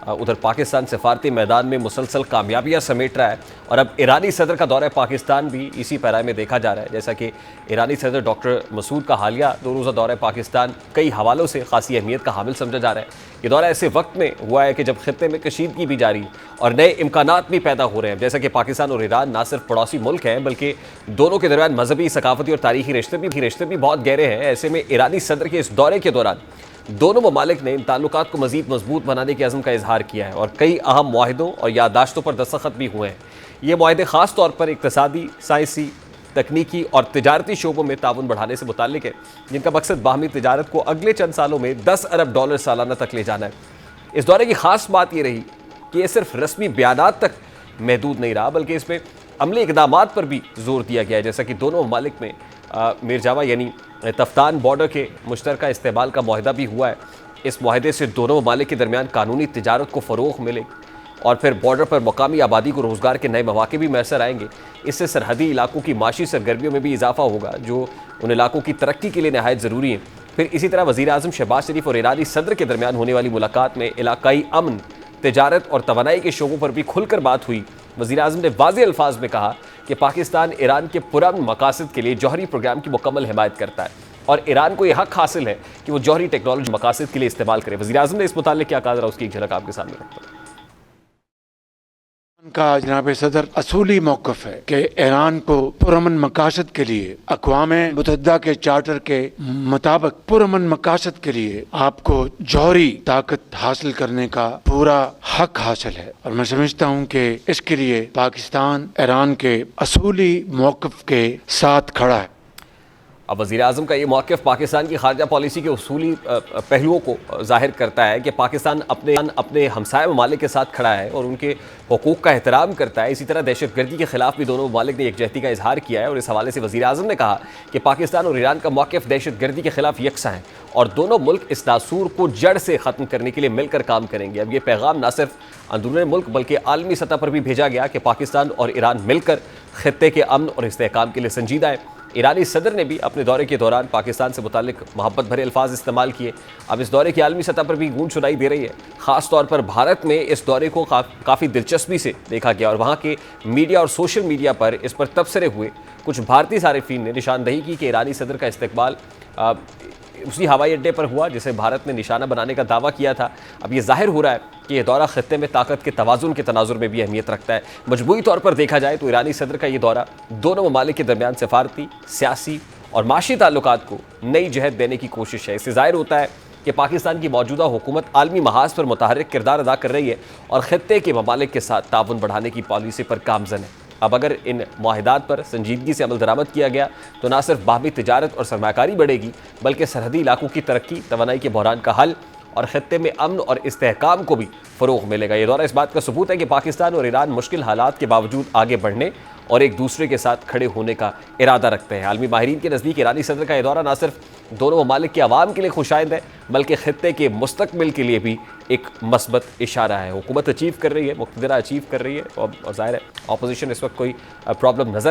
उधर पाकिस्तान सफारती मैदान में मुसलसल कामयाबियां समेट रहा है और अब ईरानी सदर का दौरा पाकिस्तान भी इसी पैराए में देखा जा रहा है। जैसा कि ईरानी सदर डॉक्टर मसूद का हालिया 2 रोज़ा दौरा पाकिस्तान कई हवालों से खासी अहमियत का हामिल समझा जा रहा है। ये दौरा ऐसे वक्त में हुआ है कि जब खित्ते में कशीदगी भी जारी और नए इम्कानात भी पैदा हो रहे हैं। जैसा कि पाकिस्तान और ईरान ना सिर्फ पड़ोसी मुल्क हैं बल्कि दोनों के दरमियान मजहबी, सकाफती और तारीखी रिश्ते भी बहुत गहरे हैं। ऐसे में ईरानी सदर के इस दौरे के दौरान दोनों ममालिक ने इन ताल्लुकात को मज़ीद मजबूत बनाने के अज़्म का इजहार किया है और कई अहम मुआहिदों और याददाश्तों पर दस्तखत भी हुए हैं। ये मुआहिदे ख़ास तौर पर इक़्तिसादी, साइंसी, तकनीकी और तिजारती शोबों में ताउन बढ़ाने से मुताल्लिक है, जिनका मकसद बाहमी तिजारत को अगले चंद सालों में $10 अरब सालाना तक ले जाना है। इस दौरे की ख़ास बात यह रही कि यह सिर्फ रस्मी बयानात तक महदूद नहीं रहा बल्कि इसमें अमली इक़दामात पर भी जोर दिया गया है। जैसा कि दोनों ममालिक में मिर्जावा यानी तफ्तान बॉर्डर के मुश्तरका इस्तेमाल का मुआहिदा भी हुआ है। इस मुआहिदे से दोनों ममालिक के दरमियान कानूनी तिजारत को फ़रोग़ मिले और फिर बॉर्डर पर मुकामी आबादी को रोज़गार के नए मौक़े भी मैसर आएंगे। इससे सरहदी इलाकों की माशी सरगर्मियों में भी इजाफा होगा जो उन इलाकों की तरक्की के लिए नहायत ज़रूरी है। फिर इसी तरह वज़ीर आज़म शहबाज शरीफ और ईरानी सदर के दरमियान होने वाली मुलाकात में इलाकाई अमन, तिजारत और तवानाई के शोबों पर भी खुलकर बात हुई। वज़ीर आज़म ने वाज़ेह अल्फाज में कहा कि पाकिस्तान ईरान के पुरअमन मकासद के लिए जौहरी प्रोग्राम की मुकम्मल हिमायत करता है और ईरान को यह हक हासिल है कि वो जौहरी टेक्नोलॉजी मकासद के लिए इस्तेमाल करे। वज़ीर आज़म ने इस मुताल्लिक़ क्या कहा, उसकी एक झलक आपके सामने रखता हूं। का जनाब सदर असूली मौक़िफ़ है कि ईरान को पुरअमन मकासद के लिए अक़वाम मुत्तहिदा के चार्टर के मुताबिक पुरअमन मकासद के लिए आपको जौहरी ताकत हासिल करने का पूरा हक हासिल है और मैं समझता हूँ कि इसके लिए पाकिस्तान ईरान के असूली मौक़िफ़ के साथ खड़ा है। अब वज़ीर आज़म का ये मौक़िफ़ पाकिस्तान की खारजा पॉलिसी के उसूली पहलुओं को ज़ाहिर करता है कि पाकिस्तान अपने हमसाय ममालिक के साथ खड़ा है और उनके हुकूक़ का एहतराम करता है। इसी तरह दहशतगर्दी के ख़िलाफ़ भी दोनों ममालिक ने यकजहती का इजहार किया है और इस हवाले से वज़ीर आज़म ने कहा कि पाकिस्तान और ईरान का मौक़िफ़ दहशतगर्दी के ख़िलाफ़ यकसा है और दोनों मुल्क इस नासूर को जड़ से ख़त्म करने के लिए मिलकर काम करेंगे। अब ये पैगाम न सिर्फ अंदरूनी मुल्क बल्कि आलमी सतह पर भी भेजा गया कि पाकिस्तान और ईरान मिलकर खित्ते के अमन और इस्तेहकाम के लिए संजीदा है। ईरानी सदर ने भी अपने दौरे के दौरान पाकिस्तान से मुताल्लिक मोहब्बत भरे अल्फाज इस्तेमाल किए। अब इस दौरे की आलमी सतह पर भी गूंज सुनाई दे रही है। ख़ास तौर पर भारत में इस दौरे को काफ़ी दिलचस्पी से देखा गया और वहाँ के मीडिया और सोशल मीडिया पर इस पर तबसरे हुए। कुछ भारतीय सारिफीन ने निशानदही की कि ईरानी सदर का इस्तकबाल उसी हवाई अड्डे पर हुआ जिसे भारत ने निशाना बनाने का दावा किया था। अब ये जाहिर हो रहा है कि यह दौरा खित्ते में ताकत के तवाज़ुन के तनाजुर में भी अहमियत रखता है। मजमूई तौर पर देखा जाए तो ईरानी सदर का ये दौरा दोनों ममालिक के दरमियान सफारती, सियासी और माशी ताल्लुकात को नई जहत देने की कोशिश है। इससे जाहिर होता है कि पाकिस्तान की मौजूदा हुकूमत आलमी महाज पर मुतहर्रिक किरदार अदा कर रही है और खित्ते के ममालिक के साथ ताउन बढ़ाने की पॉलिसी पर गामज़न है। अब अगर इन मुआहिदात पर संजीदगी से अमल दरामद किया गया तो न सिर्फ बाहमी तिजारत और सरमाकारी बढ़ेगी बल्कि सरहदी इलाकों की तरक्की, तवानाई के बहरान का हल और खित्ते में अमन और इस्तेहकाम को भी फ़रोग़ मिलेगा। ये दौरा इस बात का सबूत है कि पाकिस्तान और ईरान मुश्किल हालात के बावजूद आगे बढ़ने और एक दूसरे के साथ खड़े होने का इरादा रखते हैं। आलमी माहिरीन के नज़दीक ईरानी सदर का यह दौरा न सिर्फ दोनों ममालिक के अवाम के लिए खुशाइंद है बल्कि खित्ते के मुस्तकबिल के लिए भी एक मस्बत इशारा है। हुकूमत अचीव कर रही है, मुक़्तदरा अचीव कर रही है और ज़ाहिर है अपोजिशन इस वक्त कोई प्रॉब्लम नज़र